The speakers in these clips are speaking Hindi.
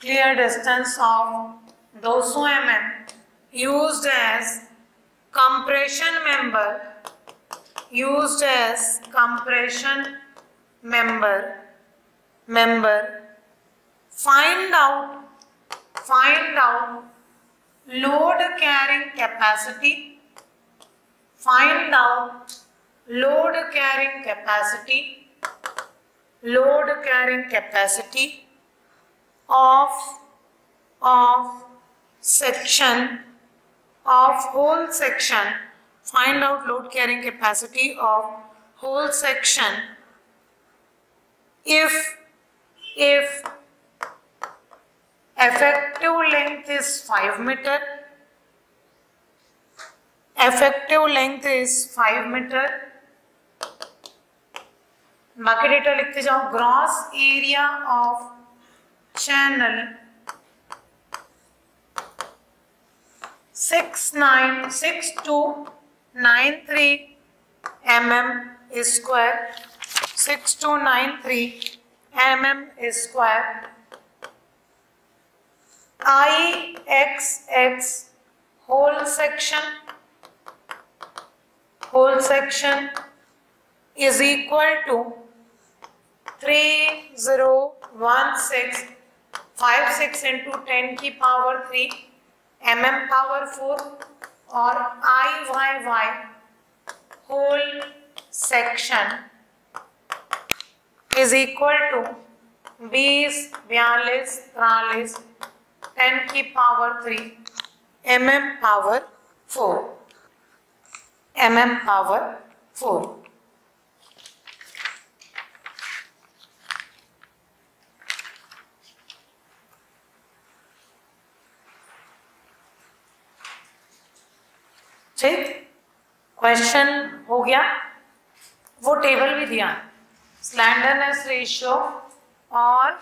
clear distance of 200 mm used as compression member, used as compression member. Find out load carrying capacity. Find out load carrying capacity. Load carrying capacity of section, of whole section. Find out load carrying capacity of whole section if effective length is 5 meter. Effective length is 5 meter. बाकी डेटा लिखते जाओ. Gross area of channel 6293 mm square. 6293 mm square. IXX whole section is equal to 301656 into 10 की पावर 3 mm पावर 4 और IYY whole section is equal to 20 42 43 10 की power 3 mm power 4 mm power 4. ठीक, क्वेश्चन हो गया. वो टेबल भी दिया, स्लैंडरनेस रेशियो और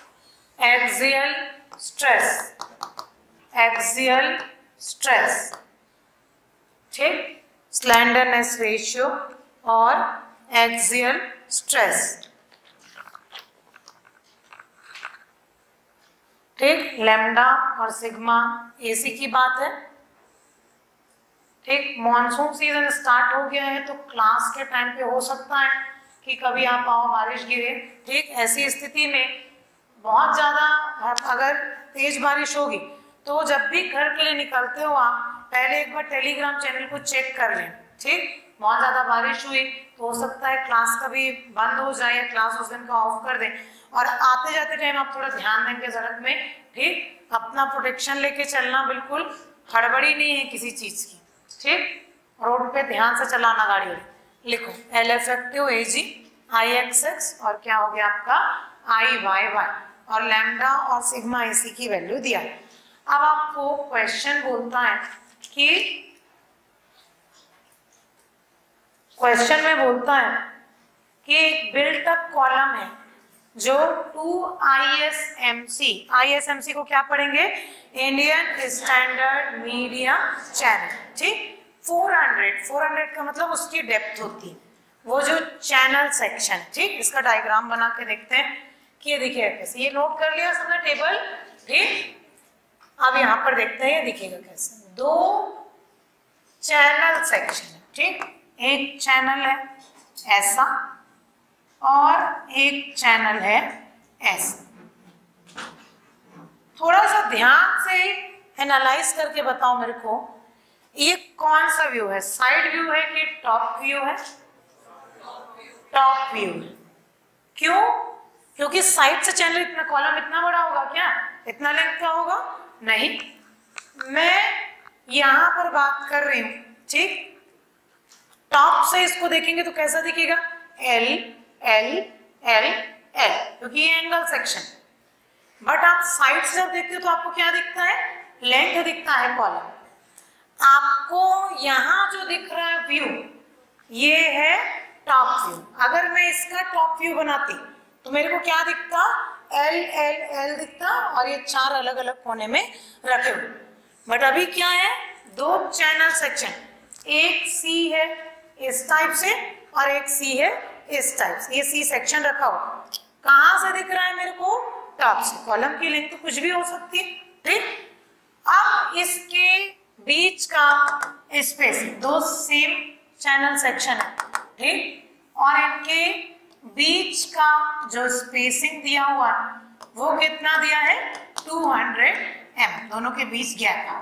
एक्सियल स्ट्रेस. ठीक, स्लैंडरनेस रेशियो और एक्सियल स्ट्रेस. ठीक, लैम्डा और सिग्मा एसी की बात है. ठीक, मॉनसून सीजन स्टार्ट हो गया है तो क्लास के टाइम पे हो सकता है कि कभी आप आओ बारिश गिरे. ठीक, ऐसी स्थिति में बहुत ज़्यादा अगर तेज बारिश होगी तो जब भी घर के लिए निकलते हो आप पहले एक बार टेलीग्राम चैनल को चेक कर लें. ठीक, बहुत ज़्यादा बारिश हुई तो हो सकता है क्लास कभी बंद हो जाए या क्लास उस दिन का ऑफ कर दें. और आते जाते टाइम आप थोड़ा ध्यान देंगे सड़क में. ठीक, अपना प्रोटेक्शन लेके चलना, बिल्कुल हड़बड़ी नहीं है किसी चीज़ की. ठीक, रोड पे ध्यान से चलाना गाड़ी. लिखो L इफेक्टिव AG IXX और क्या हो गया आपका IYY और लैम्डा और सिग्मा AC की वैल्यू दिया. अब आपको क्वेश्चन बोलता है कि क्वेश्चन में बोलता है कि एक बिल्ट अप कॉलम है जो 2 ISMC को क्या पढ़ेंगे, इंडियन स्टैंडर्ड मीडियम चैनल. ठीक, 400 का मतलब उसकी डेप्थ होती है, वो जो चैनल सेक्शन. ठीक, इसका डायग्राम बना के देखते हैं कि ये दिखेगा कैसे. ये नोट कर लिया सबने टेबल. ठीक, अब यहाँ पर देखते हैं ये दिखेगा कैसे. 2 चैनल सेक्शन है. ठीक, एक चैनल है ऐसा और एक चैनल है ऐसा. थोड़ा सा ध्यान से एनालाइज करके बताओ मेरे को, ये कौन सा व्यू है, साइड व्यू है कि टॉप व्यू है? टॉप व्यू है. क्यों? क्योंकि साइड से चैनल इतना, कॉलम इतना बड़ा होगा क्या, इतना लेंथ का होगा नहीं. मैं यहां पर बात कर रही हूं. ठीक, टॉप से इसको देखेंगे तो कैसा दिखेगा, L L L L, क्योंकि ये एंगल सेक्शन. बट आप साइड से जब देखते हो तो आपको क्या दिखता है, लेंथ दिखता है कॉलम. आपको यहाँ जो दिख रहा है व्यू, ये है टॉप व्यू. अगर मैं इसका टॉप व्यू बनाती तो मेरे को क्या दिखता, L L L दिखता और ये 4 अलग अलग कोने में रखे हुए. बट अभी क्या है, 2 चैनल सेक्शन, एक C है इस टाइप से और एक C है इस टाइप से. ये C सेक्शन रखा हुआ कहाँ से दिख रहा है मेरे को, टॉप से। कॉलम की लेंथ तो कुछ भी हो सकती है, ठीक। अब इसके बीच का स्पेस, दो सेम चैनल सेक्शन है, ठीक, और इनके बीच का जो स्पेसिंग दिया हुआ है वो कितना दिया है, 200 mm, दोनों के बीच गैप है।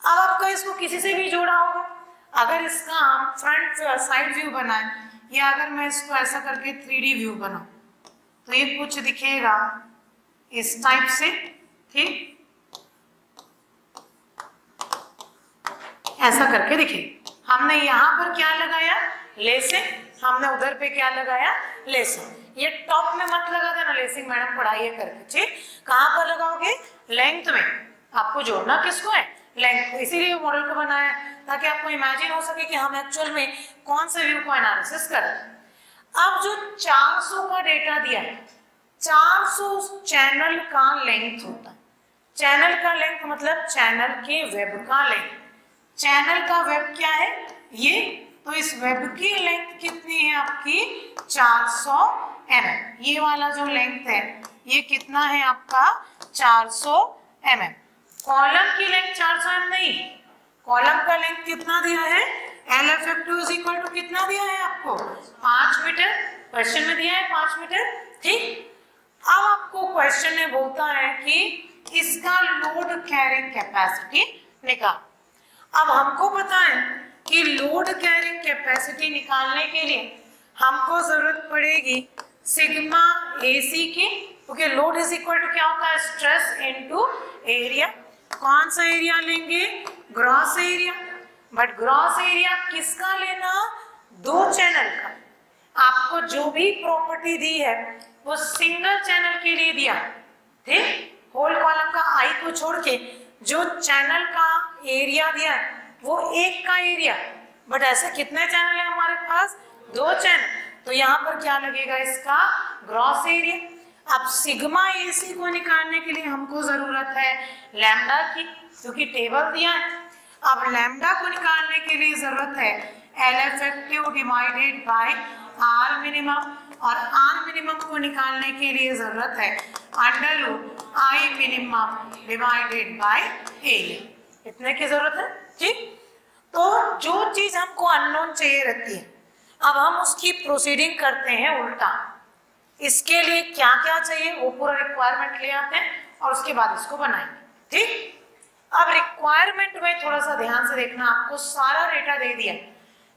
अब आपका इसको किसी से भी जोड़ा होगा, अगर इसका हम फ्रंट साइड व्यू बनाए या अगर मैं इसको ऐसा करके 3D व्यू बनाऊं तो ये कुछ दिखेगा इस टाइप से, ठीक, ऐसा करके दिखेगा। हमने यहाँ पर क्या लगाया, लेसिंग, हमने उधर पे क्या लगाया, लेसिंग। ये टॉप में मत लगा देना लेसिंग, मैडम पढ़ाइए करके, ठीक। कहाँ पर लगाओगे, लेंथ में। आपको जोड़ना किसको है, लेंथ, इसीलिए मॉडल को बनाया ताकि आपको इमेजिन हो सके कि हम एक्चुअल में कौन से व्यू को एनालिसिस करें। अब जो 400 का डेटा दिया है, 400 चैनल का लेंथ होता है। चैनल का लेंथ मतलब चैनल के वेब का लेंथ। चैनल का वेब क्या है, ये, तो इस वेब की लेंथ कितनी है आपकी, 400 mm। ये वाला जो लेंथ है ये कितना है आपका, 400 mm। कॉलम की लेंथ 400 mm नहीं, कॉलम का लेंथ कितना दिया है, LF(F2) इक्वल टू कितना दिया है आपको, 5 मीटर। क्वेश्चन में दिया है 5 मीटर, ठीक। अब आपको क्वेश्चन में बोलता है कि इसका लोड कैरिंग कैपेसिटी निकाल। अब हमको पता है कि लोड कैरिंग कैपेसिटी निकालने के लिए हमको जरूरत पड़ेगी सिग्मा AC की, क्योंकि लोड इज इक्वल टू क्या होता है, स्ट्रेस इनटू एरिया। कौन सा एरिया लेंगे, gross area. But gross area किसका लेना, दो चैनल का। आपको जो भी प्रॉपर्टी दी है वो सिंगल चैनल के लिए दिया, ठीक। होल कॉलम का आई को छोड़ के जो चैनल का एरिया दिया है वो एक का एरिया, बट ऐसे कितने चैनल है हमारे पास, दो चैनल, तो यहाँ पर क्या लगेगा, इसका ग्रॉस एरिया। अब सिग्मा AC को निकालने के लिए हमको जरूरत है लैम्डा की, क्योंकि टेबल दिया है। अब लैम्डा को निकालने के लिए जरूरत है LF(F2) divided by R minimum, और R मिनिमम को निकालने के लिए जरूरत है √I minimum divided by area. इतने की जरूरत है, ठीक। तो जो चीज हमको अननोन चाहिए रहती है, अब हम उसकी प्रोसीडिंग करते हैं उल्टा। इसके लिए क्या क्या चाहिए वो पूरा रिक्वायरमेंट ले आते हैं और उसके बाद इसको बनाएंगे, ठीक। अब रिक्वायरमेंट में थोड़ा सा ध्यान से देखना, आपको सारा डेटा दे दिया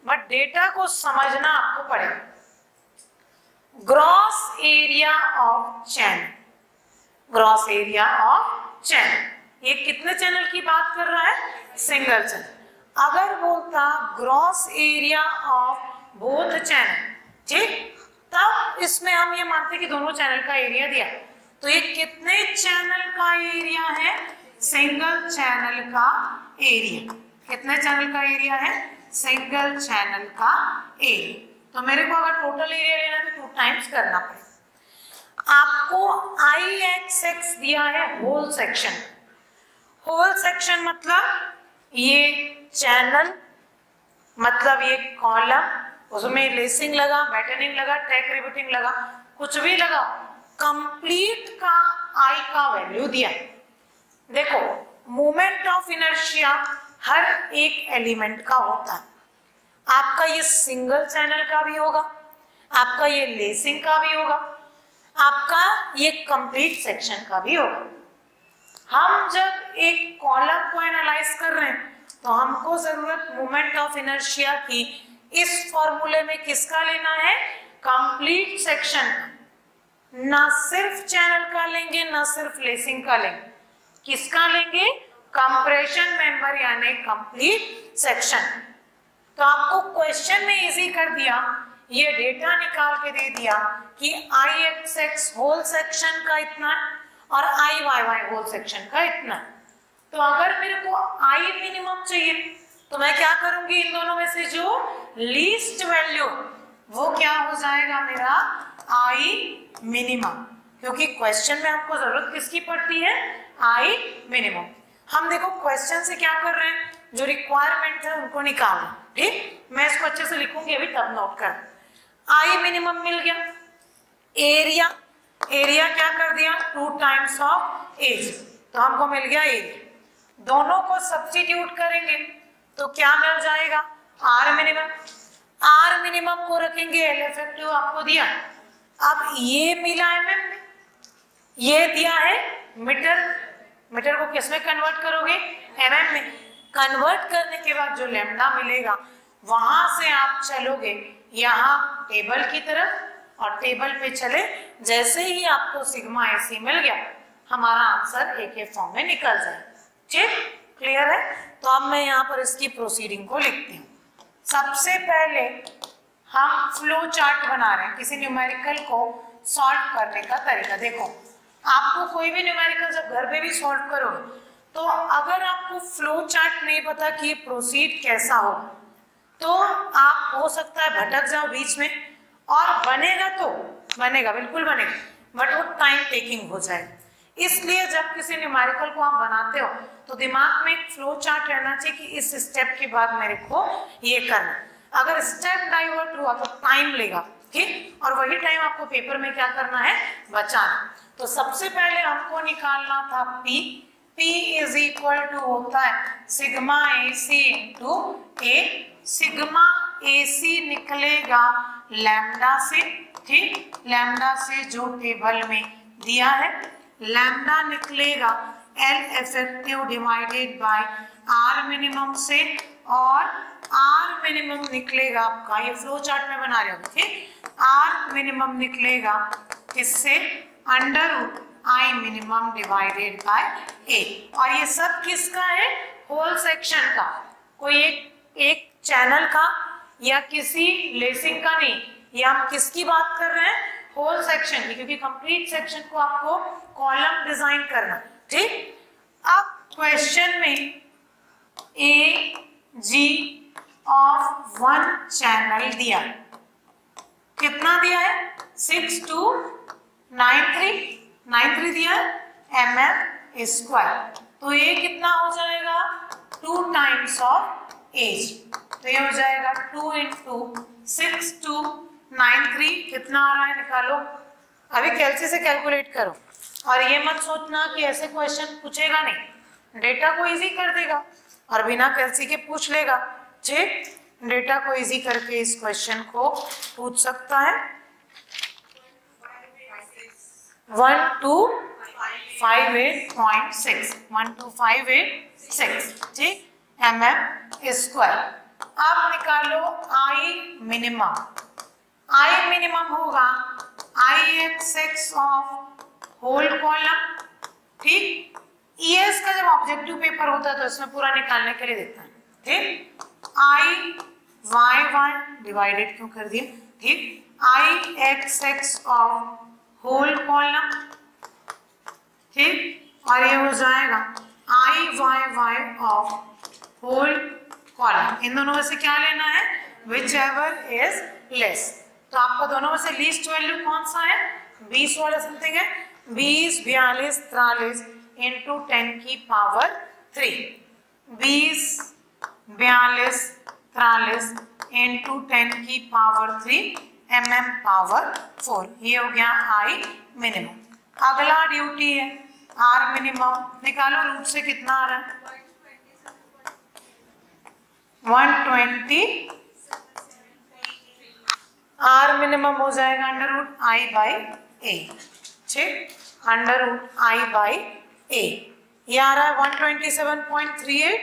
बट डेटा को समझना आपको पड़ेगा। Gross area of channel, gross area of channel, ये कितने चैनल की बात कर रहा है, सिंगल चैनल। अगर बोलता gross area of both channel, ठीक, तब इसमें हम ये मानते कि दोनों चैनल का एरिया दिया, तो ये कितने चैनल का एरिया है, सिंगल चैनल का एरिया। कितने चैनल का एरिया है, सिंगल चैनल का एरिया। तो मेरे को अगर टोटल एरिया लेना है तो 2 टाइम्स करना पड़ेगा। आपको IXX दिया है होल सेक्शन। होल सेक्शन मतलब ये चैनल, मतलब ये कॉलम, उसमें लेसिंग लगा, बैटनिंग लगा, टैक रिवेटिंग लगा, कुछ भी लगा, कंप्लीट का I का वैल्यू दिया। देखो मोमेंट ऑफ इनर्शिया हर एक एलिमेंट का होता है। आपका ये सिंगल चैनल का भी होगा, आपका ये लेसिंग का भी होगा, आपका ये कंप्लीट सेक्शन का भी होगा। हम जब एक कॉलम को एनालाइज कर रहे हैं तो हमको जरूरत मोमेंट ऑफ इनर्शिया की इस फॉर्मूले में किसका लेना है, कंप्लीट सेक्शन का। ना सिर्फ चैनल का लेंगे ना सिर्फ लेसिंग का लेंगे, किसका लेंगे, कंप्रेशन मेंबर यानी कंप्लीट सेक्शन। तो आपको क्वेश्चन में इजी कर दिया, ये डेटा निकाल के दे दिया कि IXX होल सेक्शन का इतना है और IYY होल सेक्शन का इतना है। तो अगर मेरे को I मिनिमम चाहिए तो मैं क्या करूंगी, इन दोनों में से जो लीस्ट वैल्यू वो क्या हो जाएगा मेरा I मिनिमम, क्योंकि क्वेश्चन में हमको जरूरत किसकी पड़ती है, I मिनिमम। हम देखो क्वेश्चन से क्या कर रहे हैं, जो रिक्वायरमेंट है उनको निकालना, ठीक। मैं इसको अच्छे से लिखूंगी अभी, तब नोट कर। I मिनिमम मिल गया, एरिया, एरिया क्या कर दिया 2 टाइम्स ऑफ एज, तो हमको मिल गया एरिया। दोनों को सब्स्टिट्यूट करेंगे तो क्या मिल जाएगा आर मिनिमम। आर मिनिमम को रखेंगे एल इफेक्टिव आपको दिया, अब ये मिला एमएम में, ये दिया है मीटर, मीटर को किस में कन्वर्ट करोगे एमएम में। कन्वर्ट करने के बाद जो लैम्डा मिलेगा वहां से आप चलोगे यहाँ टेबल की तरफ और टेबल पे चले, जैसे ही आपको सिग्मा एसी मिल गया हमारा आंसर ए के फॉर्म में निकल जाए। ठीक, क्लियर है। तो अब मैं यहाँ पर इसकी प्रोसीडिंग को लिखती हूँ। सबसे पहले हम फ्लो चार्ट बना रहे हैं किसी न्यूमेरिकल को सॉल्व करने का तरीका। देखो आपको कोई भी न्यूमेरिकल जब घर पे भी सॉल्व करोगे तो अगर आपको फ्लो चार्ट नहीं पता कि प्रोसीड कैसा हो तो आप हो सकता है भटक जाओ बीच में, और बनेगा तो बनेगा, बिल्कुल बनेगा, बट वो टाइम टेकिंग हो जाएगा। इसलिए जब किसी न्यूमेरिकल को आप बनाते हो तो दिमाग में एक फ्लो चार्ट रहना चाहिए कि इस स्टेप के बाद मेरे को ये करना। अगर स्टेप डाइवर्ट हुआ तो टाइम लेगा, ठीक, और वही टाइम आपको पेपर में क्या करना है बचाना। तो सबसे पहले हमको निकालना था P, P is equal to होता है sigma AC into A. Sigma AC निकलेगा लैम्डा से, ठीक, लैम्डा से जो टेबल में दिया है, लैम्डा निकलेगा L effective divided by R minimum से, और आर मिनिमम निकलेगा आपका, ये फ्लो चार्ट में बना रहे हो, ठीक, आर मिनिमम निकलेगा किससे under root I minimum divided by A. और ये सब किसका है होल सेक्शन का, कोई एक चैनल का या किसी लेसिंग का नहीं, ये हम किसकी बात कर रहे हैं होल सेक्शन की, क्योंकि कंप्लीट सेक्शन को आपको कॉलम डिजाइन करना, ठीक। अब क्वेश्चन में ए जी ऑफ वन चैनल दिया, कितना दिया है 6293 दिया mm स्क्वायर, तो ये कितना हो जाएगा 2 टाइम्स ऑफ एज, तो ये हो जाएगा 2 इंटू 6293, कितना आ रहा है निकालो। अभी कैलसी से कैलकुलेट करो, और ये मत सोचना कि ऐसे क्वेश्चन पूछेगा नहीं, डेटा को इजी कर देगा और बिना कैलसी के पूछ लेगा, ठीक, डेटा को इजी करके इस क्वेश्चन को पूछ सकता है। 1258.6 ठीक mm स्क्वायर। अब निकालो आई मिनिमम, आई मिनिमम होगा IXX ऑफ होल कॉलम, ठीक। ES का जब ऑब्जेक्टिव पेपर होता है तो इसमें पूरा निकालने के लिए देता है, ठीक। IYY डिवाइडेड क्यों कर दिया, ठीक, IXX ऑफ होल कॉलम, ठीक, और ये हो जाएगा IYY ऑफ होल कॉलम। इन दोनों में से क्या लेना है विच एवर इज लेस, तो आपका दोनों में से लीस्ट वैल्यू कौन सा है 20 वाला समथिंग है, 20 42 43 इंटू 10 की पावर 3, 20 42 43 इंटू 10 की पावर 3 mm पावर 4, ये हो गया आई मिनिमम। अगला ड्यूटी है आर मिनिमम, निकालो रूट से कितना आ रहा है 120, आर मिनिमम हो जाएगा अंडर रूट आई बाई ए, ठीक, अंडर रूट आई बाई ए, ये आ रहा है 127.38,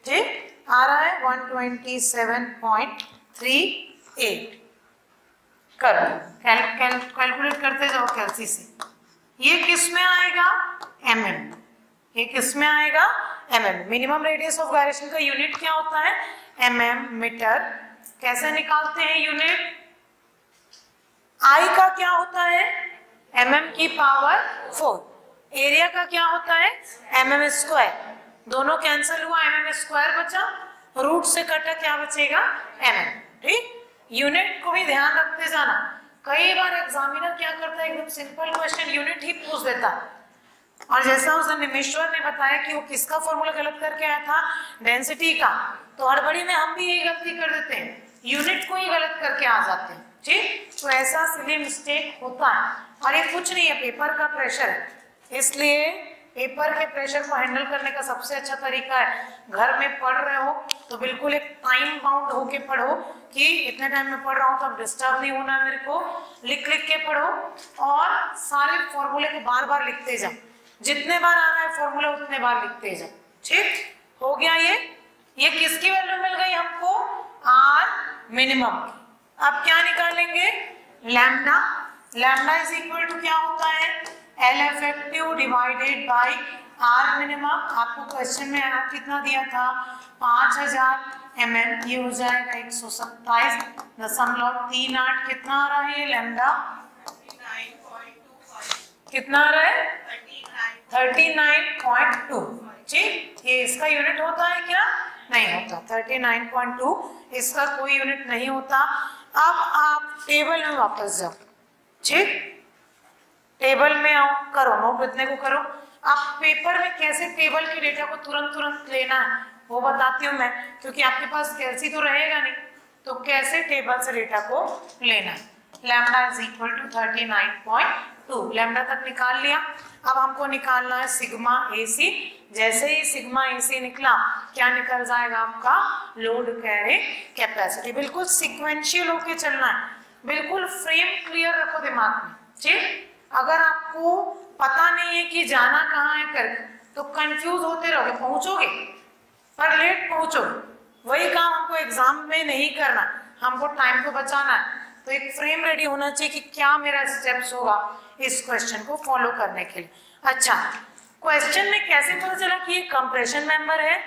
ठीक, आ रहा है 127.38, करो कैलकुलेट करते जाओ कैलसी से। ये किस में आएगा mm, ये किस में आएगा mm। Minimum radius of gyration का यूनिट क्या होता है mm मीटर। कैसे निकालते हैं यूनिट, I का क्या होता है mm की पावर 4, एरिया का क्या होता है mm स्क्वायर, दोनों कैंसिल हुआ mm स्क्वायर बचा, रूट से कटा क्या बचेगा mm, ठीक। यूनिट को भी ध्यान रखते जाना, कई बार एग्जामिनर क्या करता है एकदम सिंपल क्वेश्चन यूनिट ही पूछ देता है, और जैसा उस निमेश्वर ने बताया कि वो किसका फॉर्मूला गलत करके आया था डेंसिटी का, तो हड़बड़ी में हम भी यही गलती कर देते हैं यूनिट को ही गलत करके आ जाते हैं, ठीक। तो ऐसा सिली मिस्टेक होता है, और ये कुछ नहीं है, पेपर का प्रेशर है। इसलिए पेपर के प्रेशर को हैंडल करने का सबसे अच्छा तरीका है, घर में पढ़ रहे हो तो बिल्कुल एक टाइम बाउंड होके पढ़ो कि इतने टाइम में पढ़ रहा हूँ तो अब डिस्टर्ब नहीं होना है मेरे को। लिख लिख के पढ़ो और सारे फॉर्मूले को बार बार लिखते जाओ, जितने बार आ रहा है फॉर्मूला उतने बार लिखते जाओ। ठीक हो गया। ये किसकी वैल्यू मिल गई हमको? आर मिनिमम की। अब क्या निकालेंगे? Lambda. Lambda is equal to क्या होता है? L effective divided by R minimum. आपको क्वेश्चन में कितना दिया था? 5000 mm। ये हो जाएगा 127.38। कितना आ रहा है ये लैम्डा? कितना आ रहा है? 39.2। ठीक, ये इसका यूनिट होता है क्या? नहीं होता। 39.2 इसका कोई यूनिट नहीं होता। अब आप टेबल में वापस जाओ। ठीक, टेबल में आओ, करो नोट इतने को करो। आप पेपर में कैसे टेबल के डेटा को तुरंत लेना है वो बताती हूँ मैं, क्योंकि आपके पास कैलसी तो रहेगा नहीं, तो कैसे टेबल से डेटा को लेना है। Lambda is equal to 39.2। Lambda तक निकाल लिया। अब हमको निकालना है सिग्मा AC। जैसे ही सिग्मा AC निकला, क्या निकल जाएगा आपका? Load carrying capacity. बिल्कुल सिक्वेंशियल होके चलना है, बिल्कुल फ्रेम क्लियर रखो दिमाग में। ठीक, अगर आपको पता नहीं है कि जाना कहाँ है करके, तो कंफ्यूज होते रहोगे, पहुंचोगे पर लेट पहुंचोगे। वही काम हमको एग्जाम में नहीं करना, हमको टाइम को बचाना है। तो एक फ्रेम रेडी होना चाहिए कि क्या मेरा स्टेप्स होगा इस क्वेश्चन को फॉलो करने के लिए। अच्छा, क्वेश्चन में कैसे पता चला कि ये कंप्रेशन मेंबर है?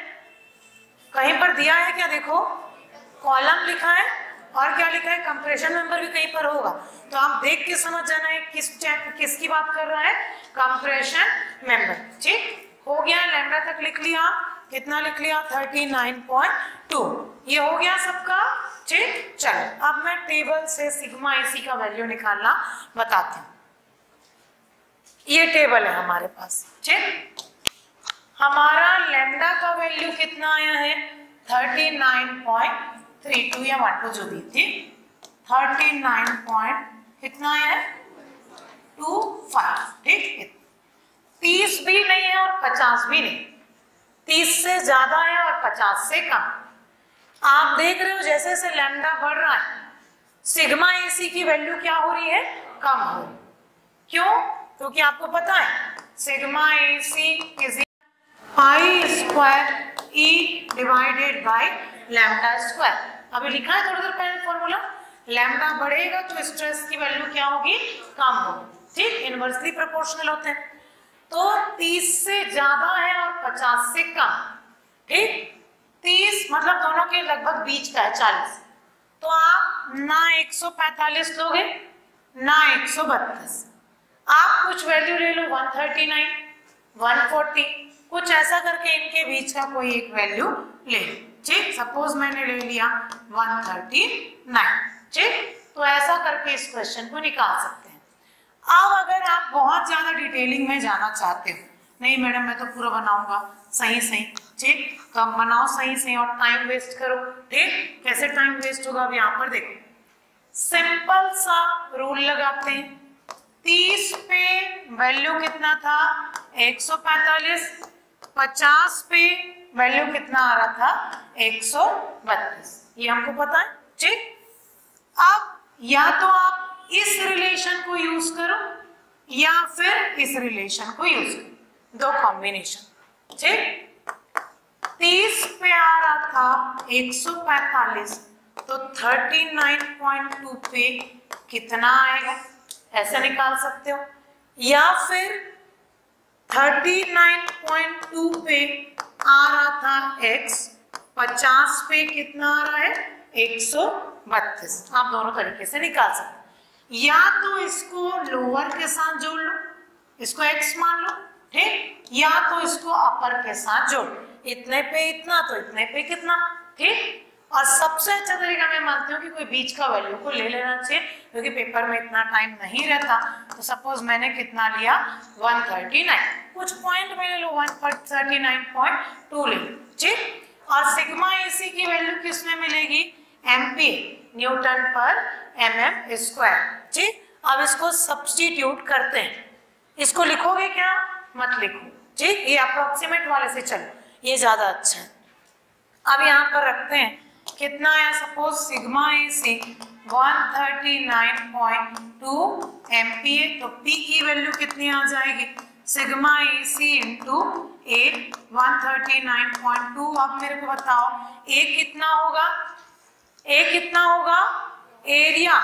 कहीं पर दिया है क्या? देखो कॉलम लिखा है और क्या लिखा है? कंप्रेशन मेंबर भी कहीं पर होगा, तो आप देख के समझ जाना है किसकी बात कर रहा है? Compression member. ठीक हो गया। लैम्डा तक लिख लिया। कितना लिख लिया? 39.2। ये हो गया सबका। ठीक, चलो अब मैं टेबल से सिग्मा AC का वैल्यू निकालना बताती हूँ। ये टेबल है हमारे पास। ठीक, हमारा लैम्डा का वैल्यू कितना आया है? 39.32 या 12 जो दी थी। 39 कितना आया है? 25। ठीक, 30 भी नहीं है और 50 भी नहीं, 30 से ज्यादा है और 50 से कम। आप देख रहे हो जैसे जैसे लैम्डा बढ़ रहा है, सिग्मा AC की वैल्यू क्या हो रही है? कम हो रही। क्यों? क्योंकि आपको पता है sigma AC is pi square E divided by lambda square. अभी लिखा है थोड़ी देर पहले फॉर्मूला। लैम्डा बढ़ेगा तो स्ट्रेस की वैल्यू क्या होगी? कम होगी। ठीक, इनवर्सली प्रोपोर्शनल होते हैं। तो 30 से ज्यादा है और 50 से कम। ठीक, 30 मतलब दोनों के लगभग बीच का है, 40। तो आप ना 145 लोगे ना 132, आप कुछ वैल्यू ले लो 139, 140, कुछ ऐसा करके इनके बीच का कोई एक वैल्यू ले लो। ठीक, सपोज मैंने ले लिया 139। ठीक, तो ऐसा करके इस क्वेश्चन को निकाल सकते हैं। अब अगर आप बहुत ज्यादा डिटेलिंग में जाना चाहते हो, नहीं मैडम मैं तो पूरा बनाऊंगा सही, ठीक, तो आप बनाओ सही और टाइम वेस्ट करो। ठीक, कैसे टाइम वेस्ट होगा? अब यहाँ पर देखो, सिंपल सा रूल लगाते हैं। 30 पे वैल्यू कितना था? 145। 50 पे वैल्यू कितना आ रहा था? 132। ये हमको पता है। ठीक, अब या तो आप इस रिलेशन को यूज करो या फिर इस रिलेशन को यूज करो, दो कॉम्बिनेशन। ठीक, 30 पे आ रहा था 145, तो 39.2 पे कितना आएगा? ऐसे निकाल सकते हो। या फिर 39.2 पे आ रहा था x, 50 पे कितना आ रहा है? 132। आप दोनों तरीके से निकाल सकते हो। या तो इसको लोअर के साथ जोड़ लो, इसको x मान लो। ठीक, या तो इसको अपर के साथ जोड़, इतने पे इतना तो इतने पे कितना। ठीक, और सबसे अच्छा तरीका मैं मानती हूँ कि कोई बीच का वैल्यू को ले लेना चाहिए, क्योंकि पेपर में इतना टाइम नहीं रहता। तो सपोज मैंने कितना लिया? 139, कुछ पॉइंट में ले लो 139.2 ले लो। ठीक, और सिग्मा AC की वैल्यू किस में मिलेगी? MP, न्यूटन पर mm स्क्वायर। ठीक, अब इसको सब्स्टिट्यूट करते हैं। इसको लिखोगे क्या? मत लिखो। ठीक, ये अप्रोक्सीमेट वाले से चलो, ये ज्यादा अच्छा है। अब यहाँ पर रखते हैं, कितना है? सपोज सिग्मा AC 139.2 MPa, तो P की वैल्यू कितनी आ जाएगी? Sigma AC into A 139.2। अब मेरे को बताओ A कितना होगा? A कितना होगा? एरिया,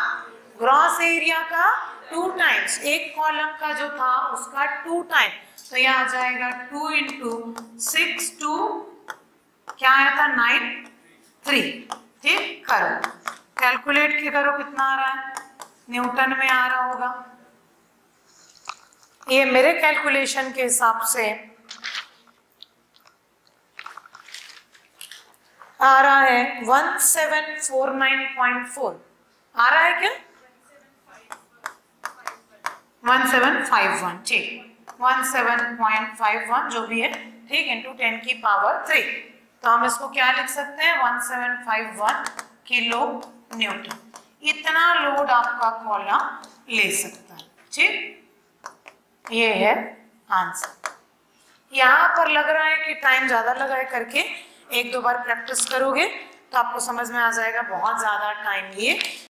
ग्रॉस एरिया का 2 टाइम्स, एक कॉलम का जो था उसका 2 टाइम, तो यह आ जाएगा 2 इंटू 6 2 क्या आया था? 9 3। ठीक, करो कैलकुलेट के करो, कितना आ रहा है? न्यूटन में आ रहा होगा। ये मेरे कैलकुलेशन के हिसाब से आ रहा है 1749.4 आ रहा है क्या? 1751। ठीक, 17.51 जो भी है, ठीक, इंटू 10 की पावर 3। तो हम इसको क्या लिख सकते हैं? 1751 किलो न्यूटन। इतना लोड आपका कॉलम ले सकता है। ठीक, ये है आंसर। यहाँ पर लग रहा है कि टाइम ज्यादा लगा है, करके 1-2 बार प्रैक्टिस करोगे तो आपको समझ में आ जाएगा। बहुत ज्यादा टाइम लिए